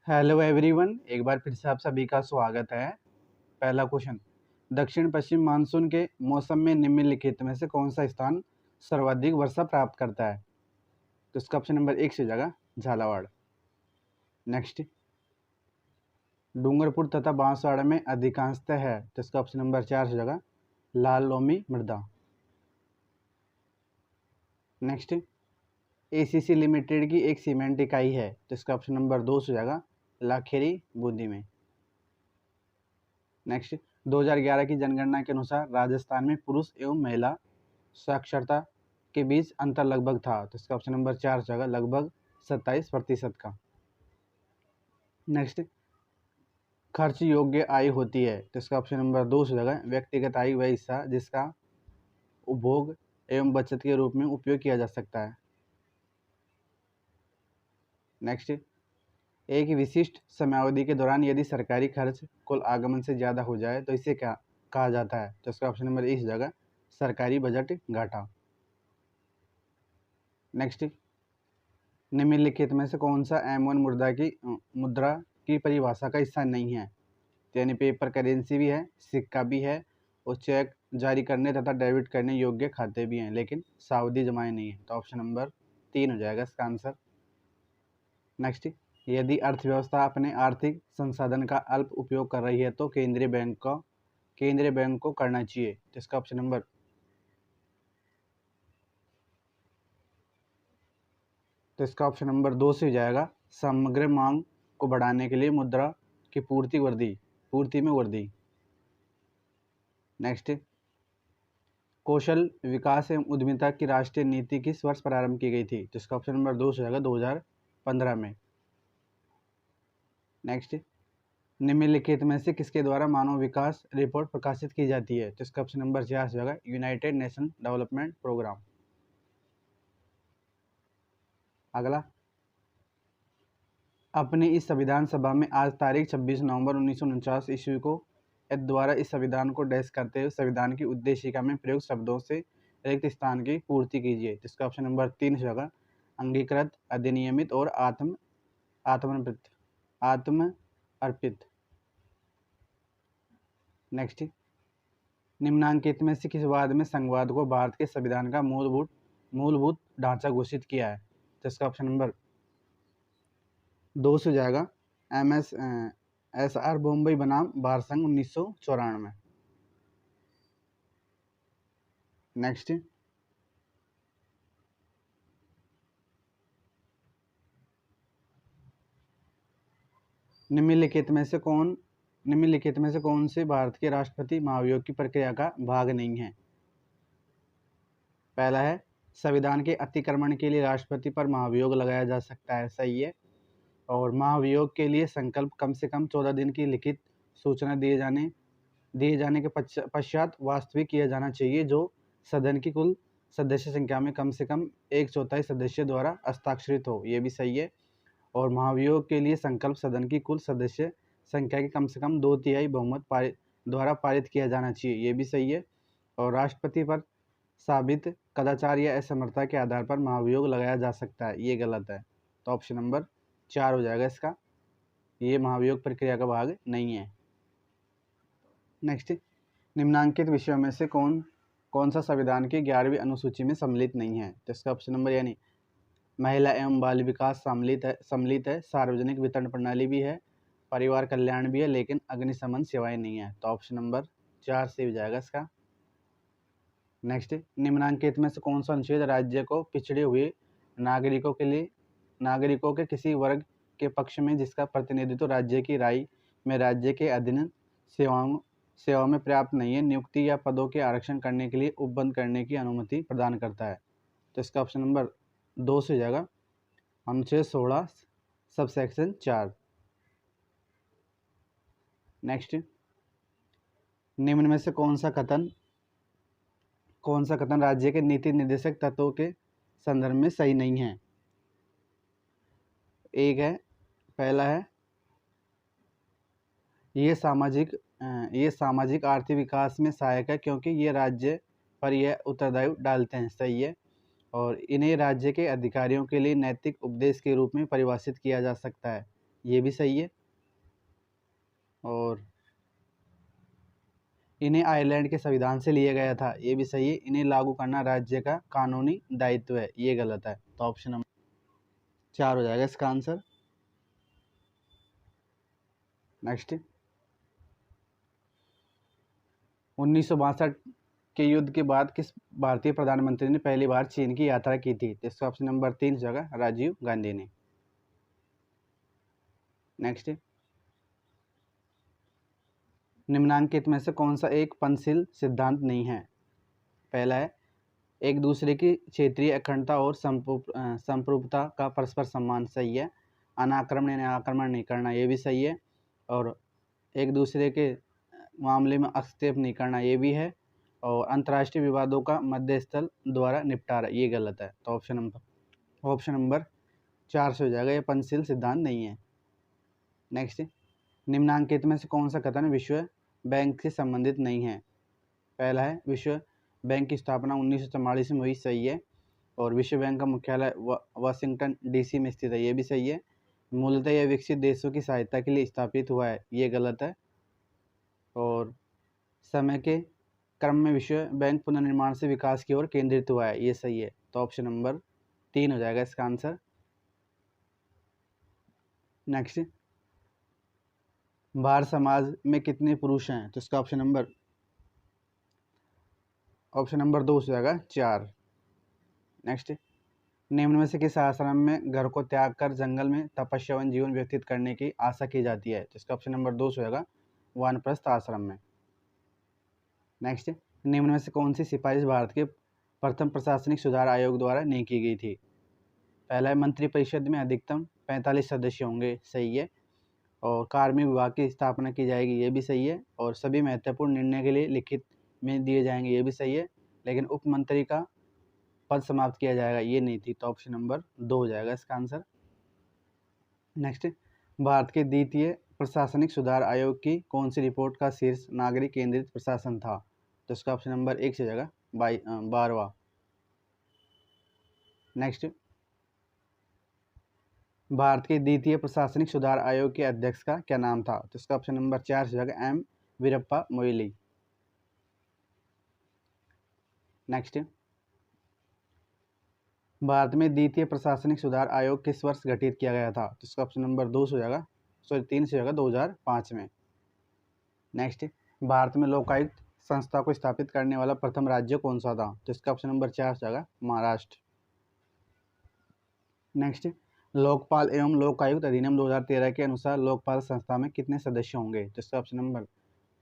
Hello everyone, एक बार फिर से आप सभी का स्वागत है। पहला क्वेश्चन, दक्षिण पश्चिम मानसून के मौसम में निम्नलिखित में से कौन सा स्थान सर्वाधिक वर्षा प्राप्त करता है? तो इसका ऑप्शन नंबर 1 से जाएगा झालावाड़। नेक्स्ट, डूंगरपुर तथा बांसवाड़ा में अधिकांशतः है, तो इसका ऑप्शन नंबर 4 से जाएगा लाल लोमी मृदा। नेक्स्ट, एसीसी लिमिटेड की एक सीमेंट इकाई है, तो इसका ऑप्शन नंबर 2 से जाएगा लाखेरी बूंदी में। नेक्स्ट, 2011 की जनगणना के अनुसार राजस्थान में पुरुष एवं महिला साक्षरता के बीच अंतर लगभग था, तो इसका ऑप्शन नंबर 4 जगह लगभग 27% का। नेक्स्ट, खर्च योग्य आय होती है, तो इसका ऑप्शन नंबर 2 जगह व्यक्तिगत आय वह हिस्सा जिसका उपभोग एवं बचत के रूप में उपयोग किया जा सकता है। नेक्स्ट, एक विशिष्ट समयावधि के दौरान यदि सरकारी खर्च कुल आगमन से ज़्यादा हो जाए तो इसे क्या कहा जाता है? तो इसका ऑप्शन नंबर 1 जगह सरकारी बजट घाटा। नेक्स्ट, निम्नलिखित में से कौन सा M1 मुद्रा की परिभाषा का हिस्सा नहीं है? यानी पेपर करेंसी भी है, सिक्का भी है और चेक जारी करने तथा डेबिट करने योग्य खाते भी हैं, लेकिन सावधि जमाएं नहीं है, तो ऑप्शन नंबर 3 हो जाएगा इसका आंसर। नेक्स्ट, यदि अर्थव्यवस्था अपने आर्थिक संसाधन का अल्प उपयोग कर रही है तो केंद्रीय बैंक को करना चाहिए, तो इसका ऑप्शन नंबर 2 से हो जाएगा समग्र मांग को बढ़ाने के लिए मुद्रा की पूर्ति में वृद्धि। नेक्स्ट, कौशल विकास एवं उद्यमिता की राष्ट्रीय नीति किस वर्ष प्रारंभ की गई थी? तो इसका ऑप्शन नंबर 2 हो जाएगा 2015 में। नेक्स्ट, निम्नलिखित में से किसके द्वारा मानव विकास रिपोर्ट प्रकाशित की जाती है? तो इसका ऑप्शन नंबर 4 हो जाएगा यूनाइटेड नेशन डेवलपमेंट प्रोग्राम। अगला, अपनी इस संविधान सभा में आज तारीख 26 नवंबर 1949 ईस्वी को द्वारा इस संविधान को डैश करते हुए संविधान की उद्देशिका में प्रयुक्त शब्दों से रिक्त स्थान की पूर्ति कीजिए, तो इसका ऑप्शन नंबर 3 होगा अंगीकृत, अधिनियमित और आत्म अर्पित। नेक्स्ट, निम्नांकित में से किस वाद में संघवाद को भारत के संविधान का मूलभूत ढांचा घोषित किया है? तो इसका ऑप्शन नंबर 2 से जाएगा MSR बॉम्बे बनाम भारत संघ 1994। नेक्स्ट, निम्नलिखित में से कौन से भारत के राष्ट्रपति महाभियोग की प्रक्रिया का भाग नहीं है? पहला है, संविधान के अतिक्रमण के लिए राष्ट्रपति पर महाभियोग लगाया जा सकता है, सही है। और महाभियोग के लिए संकल्प कम से कम 14 दिन की लिखित सूचना दिए जाने के पश्चात वास्तविक किया जाना चाहिए, जो सदन की कुल सदस्य संख्या में कम से कम 1/4 सदस्य द्वारा हस्ताक्षरित हो, ये भी सही है। और महाभियोग के लिए संकल्प सदन की कुल सदस्य संख्या के कम से कम 2/3 बहुमत द्वारा पारित किया जाना चाहिए, ये भी सही है। और राष्ट्रपति पर साबित कदाचार या असमर्थता के आधार पर महाभियोग लगाया जा सकता है, ये गलत है, तो ऑप्शन नंबर 4 हो जाएगा इसका, ये महाभियोग प्रक्रिया का भाग नहीं है। नेक्स्ट, निम्नांकित विषयों में से कौन सा संविधान की 11वीं अनुसूची में सम्मिलित नहीं है? तो इसका ऑप्शन नंबर यानी महिला एवं बाल विकास सम्मिलित है, सार्वजनिक वितरण प्रणाली भी है, परिवार कल्याण भी है, लेकिन अग्निशमन सेवाएं नहीं है, तो ऑप्शन नंबर 4 से हो जाएगा इसका। नेक्स्ट, निम्नांकित में से कौन सा अनुच्छेद राज्य को पिछड़े हुए नागरिकों के किसी वर्ग के पक्ष में जिसका प्रतिनिधित्व राज्य की राय में राज्य के अधीन सेवाओं में पर्याप्त नहीं है, नियुक्ति या पदों के आरक्षण करने के लिए उपबंध करने की अनुमति प्रदान करता है? तो इसका ऑप्शन नंबर 2 से जाएगा अनुच्छेद 16 सबसेक्शन 4। नेक्स्ट, निम्न में से कौन सा कथन राज्य के नीति निर्देशक तत्वों के संदर्भ में सही नहीं है? एक है, पहला है, ये सामाजिक आर्थिक विकास में सहायक है क्योंकि ये राज्य पर यह उत्तरदायित्व डालते हैं, सही है। और इन्हें राज्य के अधिकारियों के लिए नैतिक उपदेश के रूप में परिभाषित किया जा सकता है, ये भी सही है। और इन्हें आयरलैंड के संविधान से लिया गया था, ये भी सही है। इन्हें लागू करना राज्य का कानूनी दायित्व है, ये गलत है। तो ऑप्शन नंबर 4 हो जाएगा इसका आंसर। नेक्स्ट, 1962 के युद्ध के बाद किस भारतीय प्रधानमंत्री ने पहली बार चीन की यात्रा की थी? तो इसका ऑप्शन नंबर 3 जगह राजीव गांधी ने। नेक्स्ट, निम्नांकित में से कौन सा एक पंचशील सिद्धांत नहीं है? पहला है एक दूसरे की क्षेत्रीय अखंडता और संप्रभुता का परस्पर सम्मान, सही है। अनाक्रमण यानी आक्रमण नहीं करना, ये भी सही है। और एक दूसरे के मामले में हस्तक्षेप नहीं करना, ये भी है। और अंतर्राष्ट्रीय विवादों का मध्यस्थल द्वारा निपटारा, ये गलत है। तो ऑप्शन नंबर 4 से हो जाएगा, ये पंचशील सिद्धांत नहीं है। नेक्स्ट, निम्नांकित में से कौन सा कथन विश्व बैंक से संबंधित नहीं है? पहला है विश्व बैंक की स्थापना 1944 में हुई, सही है। और विश्व बैंक का मुख्यालय वाशिंगटन डीसी में स्थित है, ये भी सही है। मूलतः यह विकसित देशों की सहायता के लिए स्थापित हुआ है, ये गलत है। और समय के क्रम में विश्व बैंक पुनर्निर्माण से विकास की ओर केंद्रित हुआ है, ये सही है। तो ऑप्शन नंबर 3 हो जाएगा इसका आंसर। नेक्स्ट, भारत समाज में कितने पुरुष हैं? तो इसका ऑप्शन नंबर 2 हो जाएगा 4। नेक्स्ट, निम्न में से किस आश्रम में घर को त्याग कर जंगल में तपस्यावन जीवन व्यतीत करने की आशा की जाती है? तो इसका ऑप्शन नंबर 2 हो जाएगा वानप्रस्थ आश्रम में। नेक्स्ट, निम्न में से कौन सी सिफारिश भारत के प्रथम प्रशासनिक सुधार आयोग द्वारा नहीं की गई थी? पहला है मंत्रिपरिषद में अधिकतम 45 सदस्य होंगे, सही है। और कार्मिक विभाग की स्थापना की जाएगी, ये भी सही है। और सभी महत्वपूर्ण निर्णय के लिए लिखित में दिए जाएंगे, ये भी सही है। लेकिन उप मंत्री का पद समाप्त किया जाएगा, ये नहीं थी। तो ऑप्शन नंबर 2 हो जाएगा इसका आंसर। नेक्स्ट, भारत के द्वितीय प्रशासनिक सुधार आयोग की कौन सी रिपोर्ट का शीर्ष नागरिक केंद्रित प्रशासन था? तो इसका ऑप्शन नंबर 1 से जाएगा 12वां। नेक्स्ट, भारत के द्वितीय प्रशासनिक सुधार आयोग के अध्यक्ष का क्या नाम था? तो इसका ऑप्शन नंबर 4 से जाएगा एम वीरप्पा मोइली। नेक्स्ट, भारत में द्वितीय प्रशासनिक सुधार आयोग किस वर्ष गठित किया गया था? तो इसका ऑप्शन नंबर 2 से हो जाएगा, 3 से हो जाएगा 2005 में। नेक्स्ट, भारत में लोकायुक्त संस्था को स्थापित करने वाला प्रथम राज्य कौन सा था? तो इसका ऑप्शन नंबर 4 से जाएगा महाराष्ट्र। नेक्स्ट, लोकपाल एवं लोकायुक्त अधिनियम 2013 के अनुसार लोकपाल संस्था में कितने सदस्य होंगे? तो इसका ऑप्शन नंबर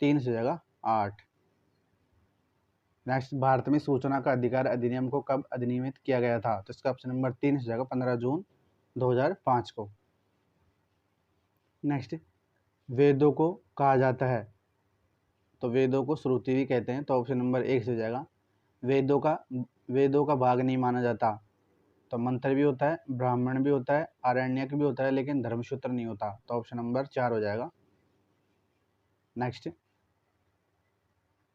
3 से जाएगा 8। नेक्स्ट, भारत में सूचना का अधिकार अधिनियम को कब अधिनियमित किया गया था? तो इसका ऑप्शन नंबर 3 से जाएगा 15 जून 2005 को। नेक्स्ट, वेदों को कहा जाता है, तो वेदों को श्रुति भी कहते हैं। तो ऑप्शन नंबर 1 से जाएगा, वेदों का भाग नहीं माना जाता। तो मंत्र भी होता है, ब्राह्मण भी होता है, आरण्यक भी होता है, लेकिन धर्मसूत्र नहीं होता। तो ऑप्शन नंबर 4 हो जाएगा। नेक्स्ट,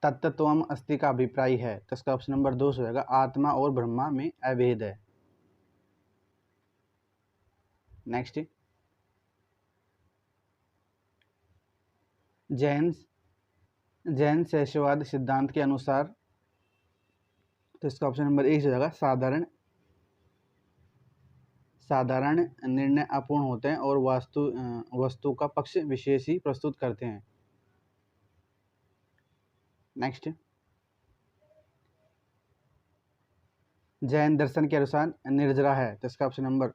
तत्त्वम अस्ति का अभिप्राय है, तो इसका ऑप्शन नंबर 2 हो जाएगा आत्मा और ब्रह्मा में अभेद है। नेक्स्ट, जैन शैशववाद सिद्धांत के अनुसार, तो इसका ऑप्शन नंबर 1 हो जाएगा साधारण निर्णय अपूर्ण होते हैं और वस्तु का पक्ष विशेष ही प्रस्तुत करते हैं। नेक्स्ट, जैन दर्शन के अनुसार निर्जरा है, तो इसका ऑप्शन नंबर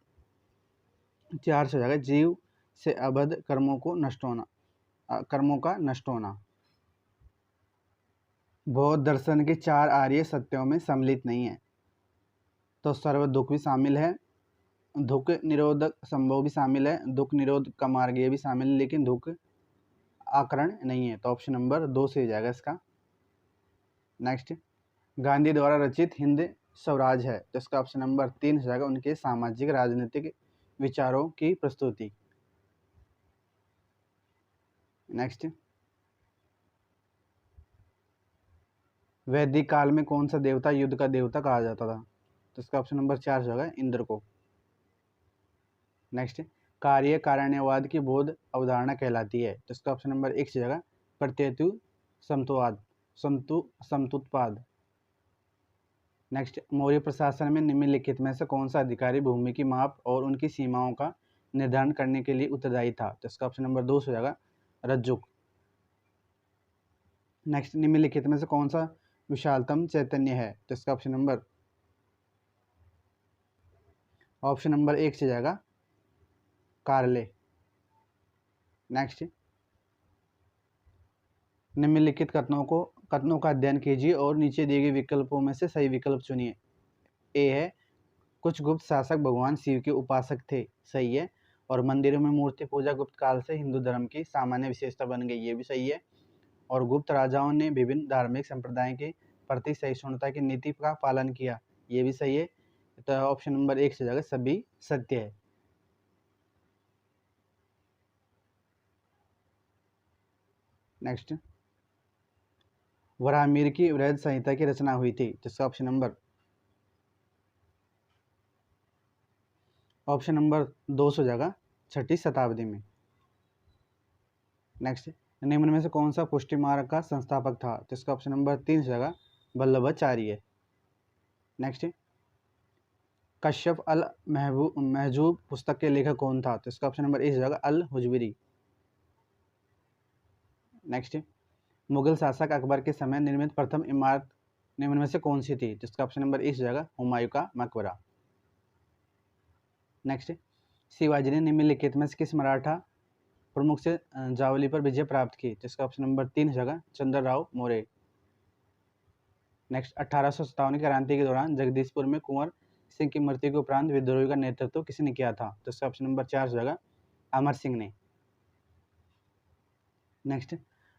4 से हो जाएगा जीव से अबद्ध कर्मों का नष्ट होना। बौद्ध दर्शन के 4 आर्य सत्यों में सम्मिलित नहीं है, तो सर्व दुख भी शामिल है, दुख निरोधक संभव भी शामिल है, दुख निरोध का मार्ग ये भी शामिल है, लेकिन दुख आकरण नहीं है। तो ऑप्शन नंबर 2 से जाएगा इसका। नेक्स्ट, गांधी द्वारा रचित हिंद स्वराज है, तो इसका ऑप्शन नंबर 3 से जाएगा उनके सामाजिक राजनीतिक विचारों की प्रस्तुति। नेक्स्ट, वैदिक काल में कौन सा देवता युद्ध का देवता कहा जाता था? तो इसका ऑप्शन नंबर 4 से होगा इंद्र को। नेक्स्ट, कार्य कारणवाद की बोध अवधारणा कहलाती है? तो इसका ऑप्शन नंबर 1 से जगह प्रत्येतु समत्वाद समतुत्पाद। नेक्स्ट, मौर्य प्रशासन में निम्नलिखित में से कौन सा अधिकारी भूमि की माप और उनकी सीमाओं का निर्धारण करने के लिए उत्तरदायी था? तो इसका ऑप्शन नंबर 2 हो जाएगा रज्जुक। नेक्स्ट, निम्नलिखित में से कौन सा विशालतम चैतन्य है? तो इसका ऑप्शन नंबर 1 से जाएगा कार्ले। नेक्स्ट, निम्नलिखित कथनों का अध्ययन कीजिए और नीचे दिए गए विकल्पों में से सही विकल्प चुनिए। ए है, कुछ गुप्त शासक भगवान शिव के उपासक थे, सही है। और मंदिरों में मूर्ति पूजा गुप्त काल से हिंदू धर्म की सामान्य विशेषता बन गई, ये भी सही है। और गुप्त राजाओं ने विभिन्न धार्मिक संप्रदाय के प्रति सहिष्णुता की नीति का पालन किया, ये भी सही है। तो ऑप्शन नंबर 1 से जगह सभी सत्य है। नेक्स्ट, वराहमिहिर की वृहद संहिता की रचना हुई थी, जिसका ऑप्शन नंबर 2 से जगह 6ठी शताब्दी में। नेक्स्ट, निम्न में से कौन सा पुष्टि मार्ग का संस्थापक था? तो इसका ऑप्शन नंबर 3 से जगह वल्लभाचार्य। नेक्स्ट, कश्यप अल महजूब पुस्तक के लेखक कौन था? तो इसका ऑप्शन नंबर 1 से जगह अल हुजविरी। नेक्स्ट, मुगल शासक अकबर के समय निर्मित प्रथम इमारत निम्न में से कौन सी थी? जिसका ऑप्शन नंबर 1 से जगह हुमायूं का मकबरा। नेक्स्ट, शिवाजी ने निम्नलिखित में से किस मराठा प्रमुख से जावली पर विजय प्राप्त की? जिसका ऑप्शन नंबर 3 जगह चंद्रराव मौर्य। नेक्स्ट, 1857 की क्रांति के दौरान जगदीशपुर में कुंवर सिंह की मृत्यु के उपरांत विद्रोह का नेतृत्व किसने किया था? तो इसका ऑप्शन नंबर 4 जगह अमर सिंह ने। नेक्स्ट,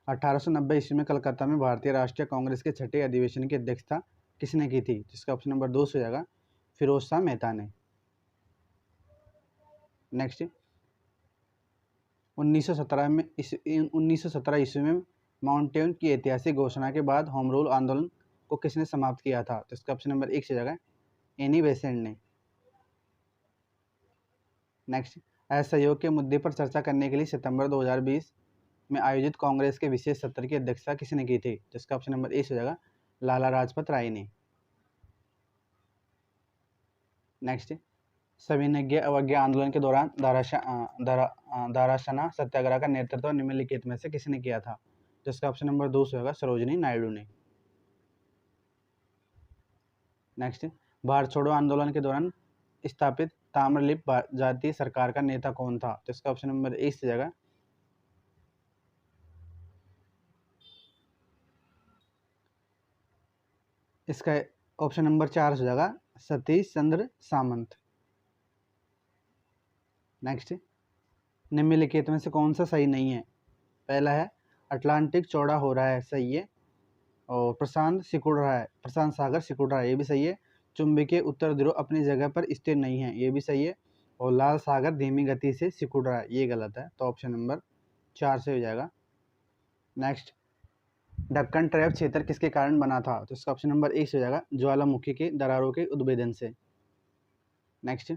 1890 ईस्वी में कलकत्ता में भारतीय राष्ट्रीय कांग्रेस के छठे अधिवेशन की अध्यक्षता किसने की थी? जिसका ऑप्शन नंबर 2 से जगह फिरोज शाह मेहता ने। नेक्स्ट, 1917 ईस्वी में माउंटेन की ऐतिहासिक घोषणा के बाद होम रूल आंदोलन को किसने समाप्त किया था? तो इसका ऑप्शन नंबर 1 से जगह एनी बेसेंट ने। नेक्स्ट, असहयोग के मुद्दे पर चर्चा करने के लिए सितंबर 2020 में आयोजित कांग्रेस के विशेष सत्र की अध्यक्षता किसने की थी? जिसका ऑप्शन नंबर 1 से जगह लाला लाजपत राय ने। नेक्स्ट, सविनय अवज्ञा आंदोलन के दौरान दाराशना सत्याग्रह का नेतृत्व निम्नलिखित में से किसने किया था? जिसका ऑप्शन नंबर 2 से होगा सरोजिनी नायडू ने। नेक्स्ट, भारत छोड़ो आंदोलन के दौरान स्थापित ताम्रलिप्त जातीय सरकार का नेता कौन था? तो इसका ऑप्शन नंबर 1 से जगह इसका ऑप्शन नंबर 4 से जगह सतीश चंद्र सामंत। नेक्स्ट, निम्नलिखित में से कौन सा सही नहीं है? पहला है अटलांटिक चौड़ा हो रहा है, सही है। और प्रशांत सागर सिकुड़ रहा है, ये भी सही है। चुंबकीय उत्तर ध्रुव अपनी जगह पर स्थिर नहीं है, ये भी सही है। और लाल सागर धीमी गति से सिकुड़ रहा है, ये गलत है। तो ऑप्शन नंबर 4 से हो जाएगा। नेक्स्ट, दक्कन ट्रैप क्षेत्र किसके कारण बना था? तो इसका ऑप्शन नंबर 1 से हो जाएगा ज्वालामुखी के दरारों के उद्भेदन से। नेक्स्ट,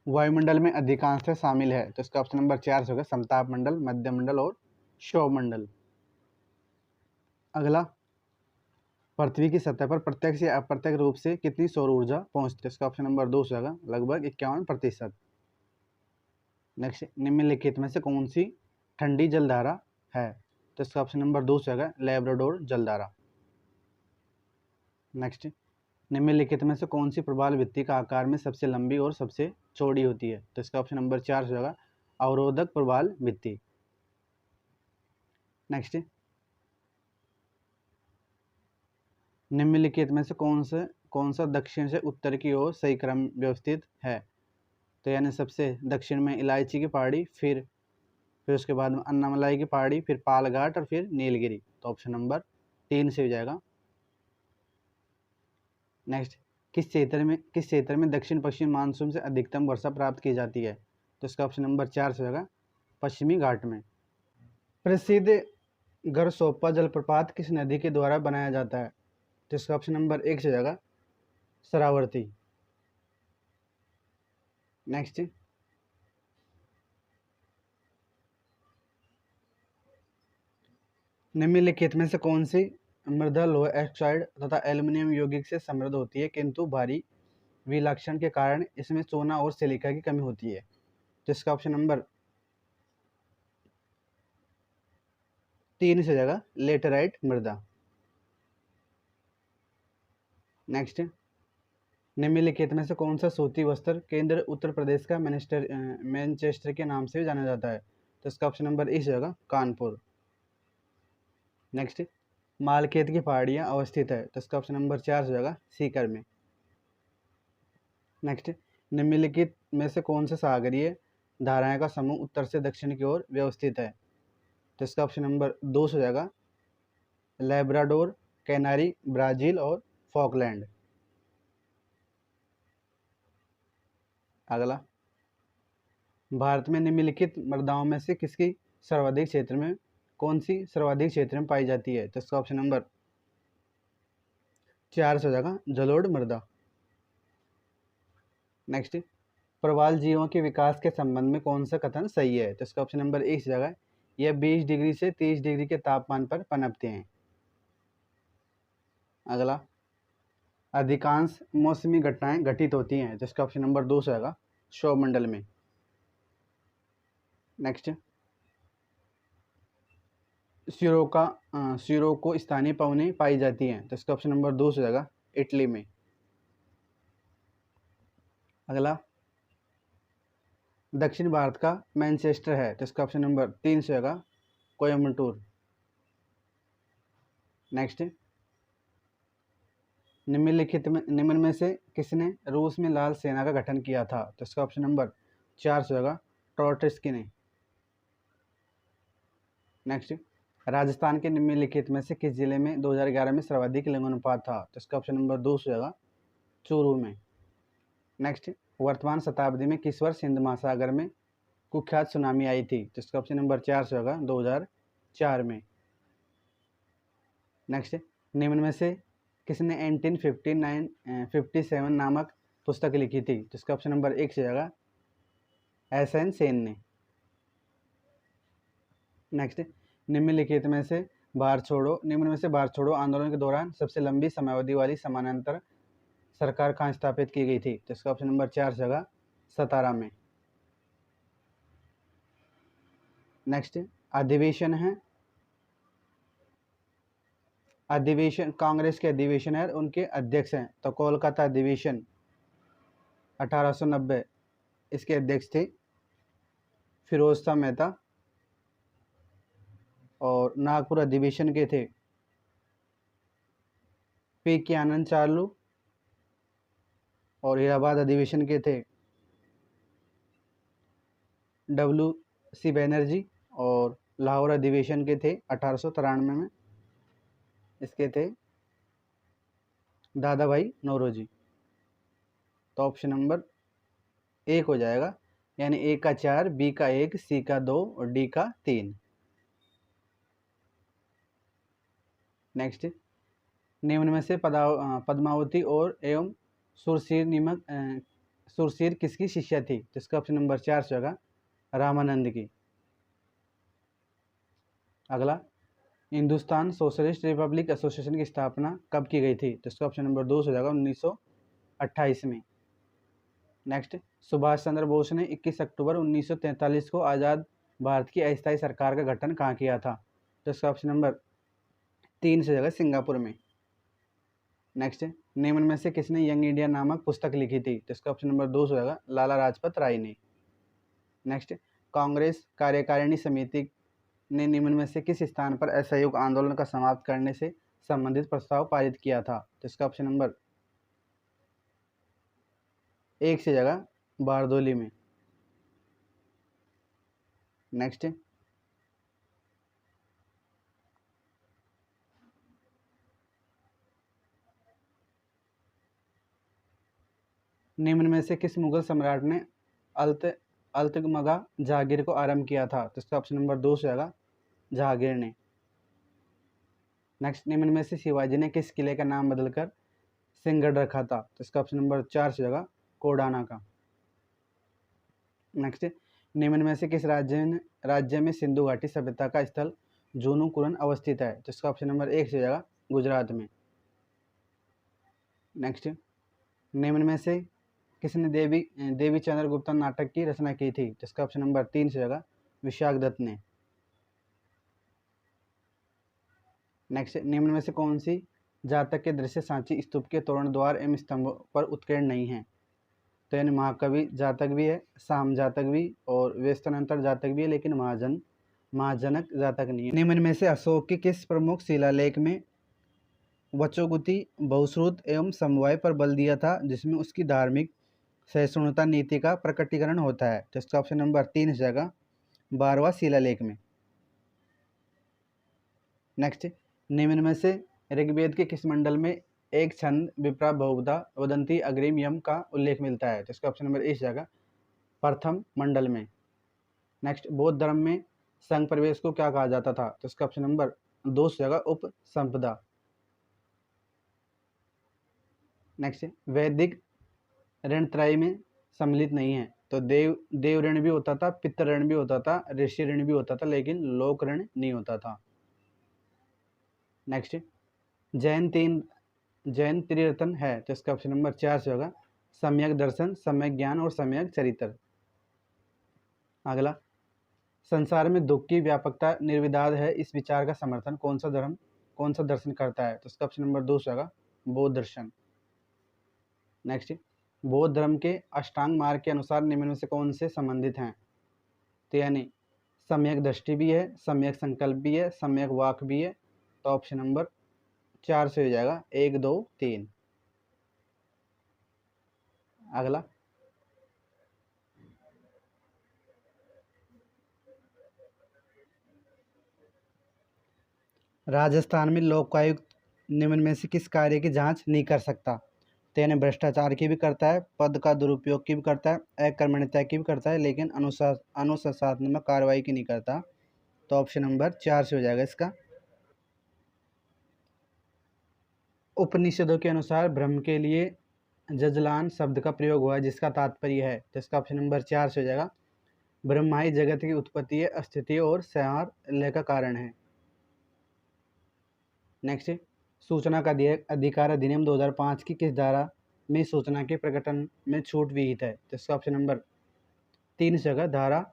वायुमंडल में अधिकांशतः शामिल है, तो इसका ऑप्शन नंबर 4 से होगा समताप मंडल, मध्य मंडल और क्षोभ मंडल। अगला, पृथ्वी की सतह पर प्रत्यक्ष या अप्रत्यक्ष रूप से कितनी सौर ऊर्जा पहुंचती है? इसका ऑप्शन नंबर 2 से होगा लगभग 51%। नेक्स्ट, निम्नलिखित में से कौन सी ठंडी जलधारा है? तो इसका ऑप्शन नंबर 2 से होगा लैब्राडोर जलधारा। नेक्स्ट, निम्नलिखित में से कौन सी प्रवाल भित्ति का आकार में सबसे लंबी और सबसे चौड़ी होती है? तो इसका ऑप्शन नंबर 4 से होगा अवरोधक प्रवाल भित्ति। नेक्स्ट, निम्नलिखित में से कौन सा दक्षिण से उत्तर की ओर सही क्रम व्यवस्थित है? तो यानी सबसे दक्षिण में इलायची की पहाड़ी, फिर उसके बाद में अन्नामलाई की पहाड़ी, फिर पालघाट और फिर नीलगिरी। तो ऑप्शन नंबर 3 से हो जाएगा। नेक्स्ट, किस क्षेत्र में दक्षिण पश्चिम मानसून से अधिकतम वर्षा प्राप्त की जाती है? तो इसका ऑप्शन नंबर 4 से होगा पश्चिमी घाट में। प्रसिद्ध गरसोप्पा जलप्रपात किस नदी के द्वारा बनाया जाता है? तो इसका ऑप्शन नंबर 1 से जाएगा शरावती। नेक्स्ट, निम्नलिखित में से कौन सी मृदा लोह ऑक्साइड तथा एल्युमिनियम यौगिक से समृद्ध होती है किंतु भारी विलक्षण के कारण इसमें सोना और सिलिका की कमी होती है? जिसका ऑप्शन नंबर 3 से जगह लेटेराइट मृदा। नेक्स्ट, निम्नलिखित में से कौन सा सूती वस्त्र केंद्र उत्तर प्रदेश का मैनचेस्टर के नाम से भी जाना जाता है? तो इसका ऑप्शन नंबर इस जगह कानपुर। नेक्स्ट, मालखेत की पहाड़ियाँ अवस्थित है, तो इसका ऑप्शन नंबर 4 से जगह सीकर में। नेक्स्ट, निम्नलिखित में से कौन सा सागरीय धाराएं का समूह उत्तर से दक्षिण की ओर व्यवस्थित है? तो इसका ऑप्शन नंबर 2 से जगह लेब्राडोर, कैनारी, ब्राजील और फॉकलैंड। अगला, भारत में निम्नलिखित मृदाओं में से किसकी सर्वाधिक क्षेत्र में कौन सी सर्वाधिक क्षेत्र में पाई जाती है? तो इसका ऑप्शन नंबर 4 से जगह जलोढ़ मृदा। नेक्स्ट, प्रवाल जीवों के विकास के संबंध में कौन सा कथन सही है? तो इसका ऑप्शन नंबर 1 जगह यह 20 डिग्री से 30 डिग्री के तापमान पर पनपते हैं। अगला, अधिकांश मौसमी घटनाएं घटित होती हैं, जिसका ऑप्शन नंबर 2 से जगह सौरमंडल में। नेक्स्ट, सिरोको स्थानीय पवनें पाई जाती हैं, तो इसका ऑप्शन नंबर 2 से जगह इटली में। अगला, दक्षिण भारत का मैनचेस्टर है, तो इसका ऑप्शन नंबर 3 से जगह कोयम्बटूर। नेक्स्ट, निम्न में से किसने रूस में लाल सेना का गठन किया था? तो इसका ऑप्शन नंबर 4 से जगह ट्रॉट्स्की ने। नेक्स्ट, राजस्थान के निम्नलिखित में से किस जिले में 2011 में सर्वाधिक लिंगानुपात था? तो इसका ऑप्शन नंबर 2 से जगह चूरू में। नेक्स्ट, वर्तमान शताब्दी में किस वर्ष हिंद महासागर में कुख्यात सुनामी आई थी? तो इसका ऑप्शन नंबर 4 से जगह 2004 में। नेक्स्ट, निम्न में से किसने 1857 नामक पुस्तक लिखी थी? तो इसका ऑप्शन नंबर 1 से जगह SN सेन ने। नेक्स्ट, निम्न में से भारत छोड़ो आंदोलन के दौरान सबसे लंबी समयावधि वाली समानांतर सरकार कहाँ स्थापित की गई थी? तो इसका ऑप्शन नंबर 4 से जगह सतारा में। नेक्स्ट, अधिवेशन कांग्रेस के अधिवेशन है उनके अध्यक्ष हैं, तो कोलकाता अधिवेशन 1890 इसके अध्यक्ष थे फिरोज शाह मेहता, और नागपुर अधिवेशन के थे P.K. आनंद चार्लू, और इलाहाबाद अधिवेशन के थे W.C. बैनर्जी, और लाहौर अधिवेशन के थे 1893 में इसके थे दादा भाई नौरोजी। तो ऑप्शन नंबर 1 हो जाएगा, यानी A का 4, B का 1, C का 2 और D का 3। नेक्स्ट, निम्न में से पद्मावती और एवं सुरसीर किसकी शिष्या थी? जिसका ऑप्शन नंबर 4 से होगा रामानंद की। अगला, हिंदुस्तान सोशलिस्ट रिपब्लिक एसोसिएशन की स्थापना कब की गई थी? जिसका ऑप्शन नंबर 2 से होगा 1928 में। नेक्स्ट, सुभाष चंद्र बोस ने 21 अक्टूबर 1943 को आज़ाद भारत की अस्थायी सरकार का गठन कहाँ किया था? तो इसका ऑप्शन नंबर 3 से जगह सिंगापुर में। नेक्स्ट, निम्न में से किसने यंग इंडिया नामक पुस्तक लिखी थी? तो इसका ऑप्शन नंबर 2 से जगह लाला लाजपत राय ने। नेक्स्ट, कांग्रेस कार्यकारिणी समिति ने निम्न में से किस स्थान पर असहयोग आंदोलन का समाप्त करने से संबंधित प्रस्ताव पारित किया था? तो इसका ऑप्शन नंबर 1 से जगह बारदोली में। नेक्स्ट, निम्न में से किस मुगल सम्राट ने अल्तमगा जहांगीर को आरंभ किया था? तो इसका ऑप्शन नंबर 2 से जगह जहांगीर ने। नेक्स्ट, निम्न में से शिवाजी ने किस किले का नाम बदलकर सिंहगढ़ रखा था? तो इसका ऑप्शन नंबर 4 से जगह कोडाना का। नेक्स्ट, निम्न में से किस राज्य में सिंधु घाटी सभ्यता का स्थल जूनूकुरन अवस्थित है? तो इसका ऑप्शन नंबर 1 से जाएगा गुजरात में। नेक्स्ट, निम्न में से किसने देवी चंद्रगुप्तन नाटक की रचना की थी? तो इसका ऑप्शन नंबर 3 से जाएगा विशाख दत्त ने। नेक्स्ट, निम्न में से कौन सी जातक के दृश्य सांची स्तूप के तोरण द्वार एवं स्तंभों पर उत्कीर्ण नहीं है? तो यानी महाकवि जातक भी है, साम जातक भी और वेस्तनंतर जातक भी है, लेकिन महाजनक जातक नहीं है। निम्न में से अशोक के किस प्रमुख शिलालेख में वचोगुति, बहुश्रुत एवं समवाय पर बल दिया था, जिसमें उसकी धार्मिक सहिष्णुता नीति का प्रकटीकरण होता है? तो इसका ऑप्शन नंबर 3 से जाएगा 12वां शिलालेख में। नेक्स्ट, निम्न में से ऋग्वेद के किस मंडल में एक छंद विप्रा बहुधा वदंती अग्रिम यम का उल्लेख मिलता है? तो इसका ऑप्शन नंबर 1 से जाएगा प्रथम मंडल में। नेक्स्ट, बौद्ध धर्म में संघ प्रवेश को क्या कहा जाता था? तो इसका ऑप्शन नंबर 2 से जाएगा उपसंपदा। नेक्स्ट, वैदिक ऋण त्रय में सम्मिलित नहीं है, तो देव ऋण भी होता था, पितृ ऋण भी होता था, ऋषि ऋण भी होता था, लेकिन लोक ऋण नहीं होता था। नेक्स्ट, जैन त्रिरत्न है, तो इसका ऑप्शन नंबर 4 से होगा सम्यक दर्शन, सम्यक ज्ञान और सम्यक चरित्र। अगला, संसार में दुख की व्यापकता निर्विवाद है, इस विचार का समर्थन कौन सा दर्शन करता है? तो इसका ऑप्शन नंबर 2 से होगा बौद्ध दर्शन। नेक्स्ट, बौद्ध धर्म के अष्टांग मार्ग के अनुसार निम्न में से कौन से संबंधित हैं? तो यानी सम्यक दृष्टि भी है, सम्यक संकल्प भी है, सम्यक वाक भी है। तो ऑप्शन नंबर 4 से हो जाएगा 1, 2, 3। अगला, राजस्थान में लोकायुक्त निम्न में से किस कार्य की जांच नहीं कर सकता? तो यानी भ्रष्टाचार की भी करता है, पद का दुरुपयोग की भी करता है, अकर्मण्यता की भी करता है, लेकिन अनुशासनात्मक कार्रवाई की नहीं करता। तो ऑप्शन नंबर 4 से हो जाएगा इसका। उपनिषदों के अनुसार ब्रह्म के लिए जजलान शब्द का प्रयोग हुआ है, जिसका तात्पर्य है, तो इसका ऑप्शन नंबर 4 से हो जाएगा ब्रह्मा ही जगत की उत्पत्ति, अस्तित्व और संहार लय का कारण है। नेक्स्ट, सूचना का अधिकार अधिनियम 2005 की किस धारा में सूचना के प्रकटन में छूट विहित है? तो इसका ऑप्शन नंबर 3 से होगा धारा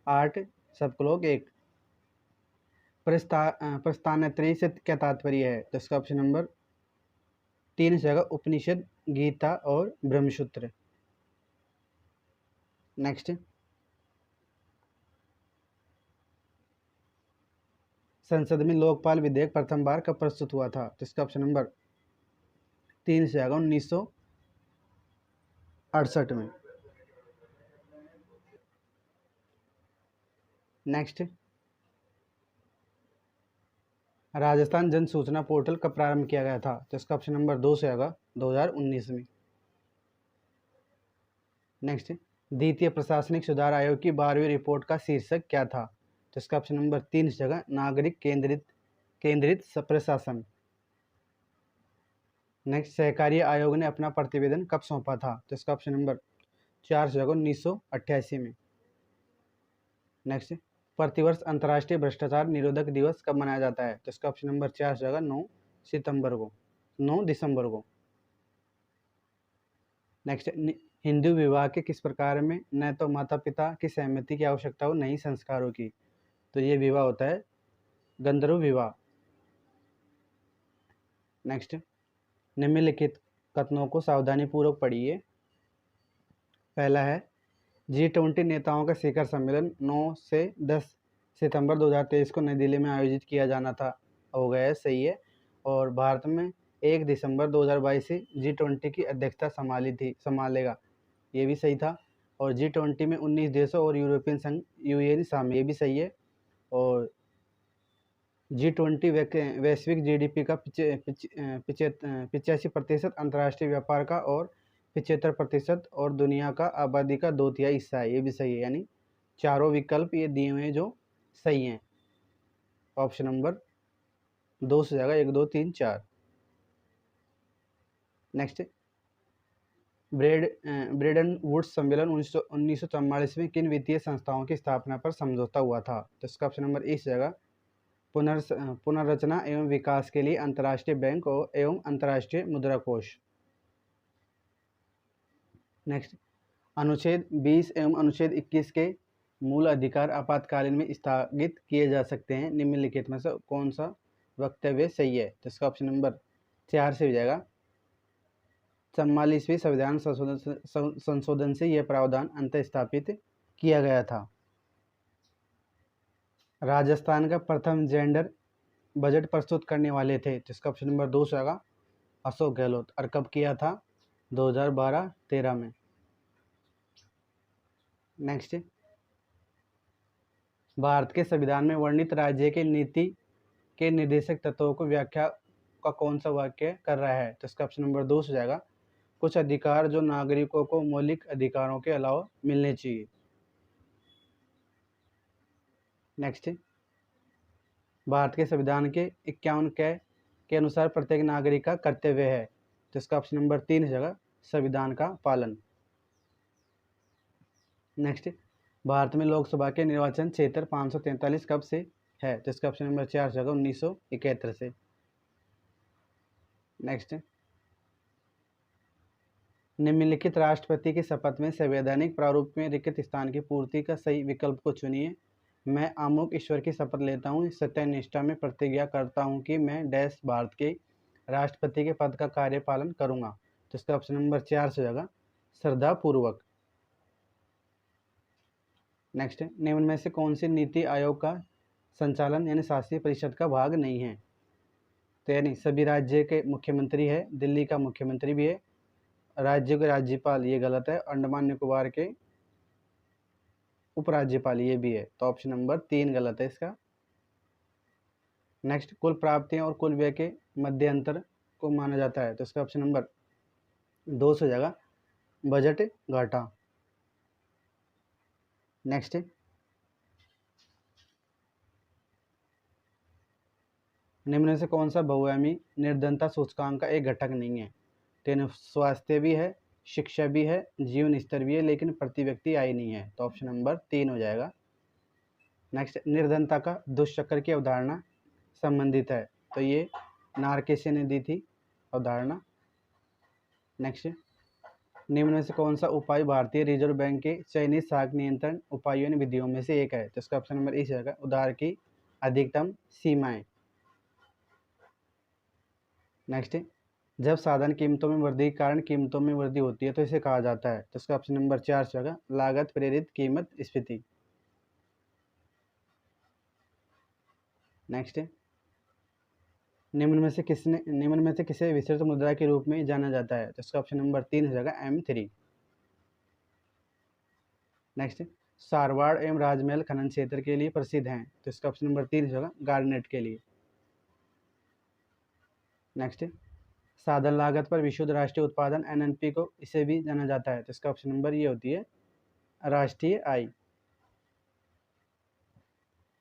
8 सबक्लोक 1। प्रस्थानत्रयी से क्या तात्पर्य है? तो इसका ऑप्शन नंबर 3 से होगा उपनिषद, गीता और ब्रह्मसूत्र। नेक्स्ट, संसद में लोकपाल विधेयक प्रथम बार कब प्रस्तुत हुआ था? तो इसका ऑप्शन नंबर 3 से आएगा 1968 में। नेक्स्ट, राजस्थान जन सूचना पोर्टल कब प्रारंभ किया गया था? तो इसका ऑप्शन नंबर 2 से आएगा 2019 में। नेक्स्ट, द्वितीय प्रशासनिक सुधार आयोग की 12वीं रिपोर्ट का शीर्षक क्या था? तो इसका ऑप्शन नंबर 3 से आएगा नागरिक केंद्रित प्रशासन। नेक्स्ट, सहकारी आयोग ने अपना प्रतिवेदन कब सौंपा था? तो इसका ऑप्शन नंबर 4 से होगा 1988 में। नेक्स्ट, प्रतिवर्ष अंतर्राष्ट्रीय भ्रष्टाचार निरोधक दिवस कब मनाया जाता है? तो इसका ऑप्शन नंबर 4 से होगा 9 दिसंबर को। नेक्स्ट, हिंदू विवाह के किस प्रकार में न तो माता पिता की सहमति की आवश्यकता हो, नहीं संस्कारों की? तो ये विवाह होता है गंधर्व विवाह। नेक्स्ट, निम्नलिखित कथनों को सावधानी पूर्वक पढ़िए। पहला है, G20 नेताओं का शिखर सम्मेलन 9 से 10 सितंबर 2023 को नई दिल्ली में आयोजित किया जाना था, हो गया है, सही है। और भारत में 1 दिसंबर 2022 से G20 की अध्यक्षता संभालेगा, ये भी सही था। और G20 में 19 देशों और यूरोपियन संघ यूएन शामिल, ये भी सही है। और G20 वैश्विक GDP का 85% अंतर्राष्ट्रीय व्यापार का और 75% और दुनिया का आबादी का 2/3 हिस्सा है, ये भी सही है। यानी चारों विकल्प ये दिए हुए हैं जो सही हैं। ऑप्शन नंबर 2 से जाएगा 1, 2, 3, 4। नेक्स्ट, ब्रेडन वुड्स सम्मेलन 1944 में किन वित्तीय संस्थाओं की स्थापना पर समझौता हुआ था? तो इसका ऑप्शन नंबर ए से जाएगा पुनर्रचना एवं विकास के लिए अंतर्राष्ट्रीय बैंक और एवं अंतर्राष्ट्रीय मुद्रा कोष। नेक्स्ट, अनुच्छेद 20 एवं अनुच्छेद 21 के मूल अधिकार आपातकालीन में स्थगित किए जा सकते हैं। निम्नलिखित में से कौन सा वक्तव्य सही है? तो इसका ऑप्शन नंबर 4 से हो जाएगा। 44वें संविधान संशोधन से यह प्रावधान अंतः स्थापित किया गया था। राजस्थान का प्रथम जेंडर बजट प्रस्तुत करने वाले थे, जिसका ऑप्शन नंबर 2 से होगा अशोक गहलोत। और कब किया था? 2012-13 में। नेक्स्ट, भारत के संविधान में वर्णित राज्य के नीति के निर्देशक तत्वों को व्याख्या का कौन सा वाक्य कर रहा है? तो इसका ऑप्शन नंबर 2 से जाएगा कुछ अधिकार जो नागरिकों को मौलिक अधिकारों के अलावा मिलने चाहिए। नेक्स्ट, भारत के संविधान के 51 के अनुसार प्रत्येक नागरिक का कर्तव्य है, तो इसका ऑप्शन नंबर 3 हो जाएगा संविधान का पालन। नेक्स्ट, भारत में लोकसभा के निर्वाचन क्षेत्र 543 कब से है? तो इसका ऑप्शन नंबर 4 होगा 1971 से। नेक्स्ट, निम्नलिखित राष्ट्रपति की शपथ में संवैधानिक प्रारूप में रिक्त स्थान की पूर्ति का सही विकल्प को चुनिए। मैं अमुक ईश्वर की शपथ लेता हूँ, सत्यनिष्ठा में प्रतिज्ञा करता हूँ कि मैं डैश भारत के राष्ट्रपति के पद का कार्यपालन करूँगा। तो इसका ऑप्शन नंबर 4 से होगा श्रद्धापूर्वक। नेक्स्ट, निम्न में से कौन सी नीति आयोग का संचालन यानी शासी परिषद का भाग नहीं है? तो यानी सभी राज्य के मुख्यमंत्री है, दिल्ली का मुख्यमंत्री भी है, राज्यों के राज्यपाल ये गलत है, अंडमान निकोबार के उपराज्यपाल ये भी है, तो ऑप्शन नंबर 3 गलत है इसका। नेक्स्ट, कुल प्राप्तियां और कुल व्यय के मध्य अंतर को माना जाता है, तो इसका ऑप्शन नंबर 2 से हो जाएगा बजट घाटा। नेक्स्ट, निम्न में से कौन सा बहुआयामी निर्धनता सूचकांक का एक घटक नहीं है? तो स्वास्थ्य भी है, शिक्षा भी है, जीवन स्तर भी है, लेकिन प्रति व्यक्ति आय नहीं है, तो ऑप्शन नंबर 3 हो जाएगा। नेक्स्ट, निर्धनता का दुष्चक्र की अवधारणा संबंधित है, तो ये नार्केसे ने दी थी अवधारणा। नेक्स्ट, निम्न में से कौन सा उपाय भारतीय रिजर्व बैंक के चयनित शाख नियंत्रण उपायों विधियों में से एक है? तो इसका ऑप्शन नंबर 1 है उधार की अधिकतम सीमाएं। नेक्स्ट, जब साधन कीमतों में वृद्धि के कारण कीमतों में वृद्धि होती है तो इसे कहा जाता है, तो इसका ऑप्शन नंबर 4 से होगा लागत प्रेरित कीमत स्फीति। नेक्स्ट, निम्न में से किसे विस्तृत मुद्रा के रूप में जाना जाता है? तो इसका ऑप्शन नंबर 3 हो जाएगा M3। नेक्स्ट, सारवाड़ एवं राजमहल खनन क्षेत्र के लिए प्रसिद्ध हैं, तो इसका ऑप्शन नंबर 3 होगा गार्नेट के लिए। नेक्स्ट, साधन लागत पर विशुद्ध राष्ट्रीय उत्पादन NNP को इसे भी जाना जाता है, तो इसका ऑप्शन नंबर ये होती है राष्ट्रीय आय।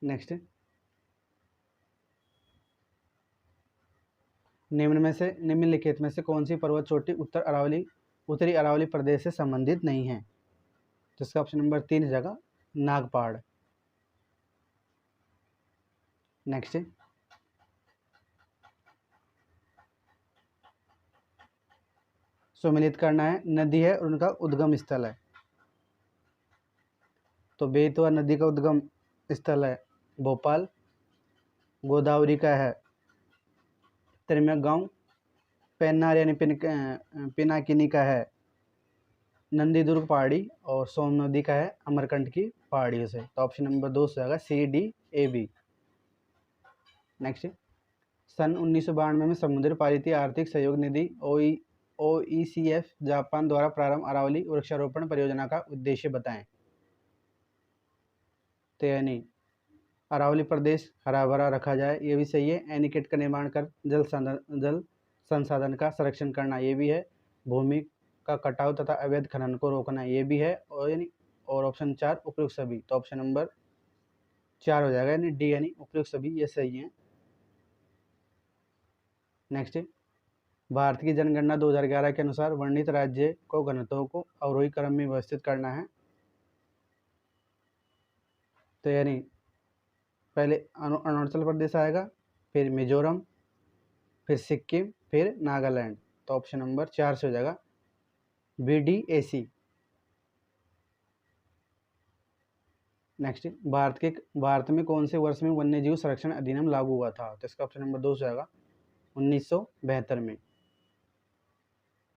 नेक्स्ट, निम्नलिखित में से कौन सी पर्वत चोटी उत्तरी अरावली प्रदेश से संबंधित नहीं है? तो इसका ऑप्शन नंबर 3 हो जाएगा नागपाड़। नेक्स्ट, सम्मिलित करना है, नदी है और उनका उद्गम स्थल है, तो बेतवा नदी का उद्गम स्थल है भोपाल, गोदावरी का है त्रिमगांव, पेन्नार यानी पिनाकिनी का है नंदीदुर्ग पहाड़ी, और सोम नदी का है अमरकंटक की पहाड़ियों से, तो ऑप्शन नंबर 2 से आएगा CDAB। नेक्स्ट, सन 1992 में समुद्र पारित आर्थिक सहयोग निधि OECF जापान द्वारा प्रारंभ अरावली वृक्षारोपण परियोजना का उद्देश्य बताएं। तो यानी अरावली प्रदेश हरा भरा रखा जाए, ये भी सही है। एनीकट का निर्माण कर जल संसाधन का संरक्षण करना, ये भी है। भूमि का कटाव तथा अवैध खनन को रोकना, ये भी है। और ऑप्शन 4 उपयुक्त सभी, तो ऑप्शन नंबर 4 हो जाएगा यानी डी यानी उपयुक्त सभी, ये सही है। नेक्स्ट, भारत की जनगणना 2011 के अनुसार वर्णित राज्य को घनत्वों को अवरोही क्रम में व्यवस्थित करना है, तो यानी पहले अरुणाचल प्रदेश आएगा, फिर मिजोरम, फिर सिक्किम, फिर नागालैंड। तो ऑप्शन नंबर 4 से हो जाएगा BDAC। नेक्स्ट, भारत में कौन से वर्ष में वन्यजीव संरक्षण अधिनियम लागू हुआ था? तो इसका ऑप्शन नंबर 2 से आएगा 1972 में।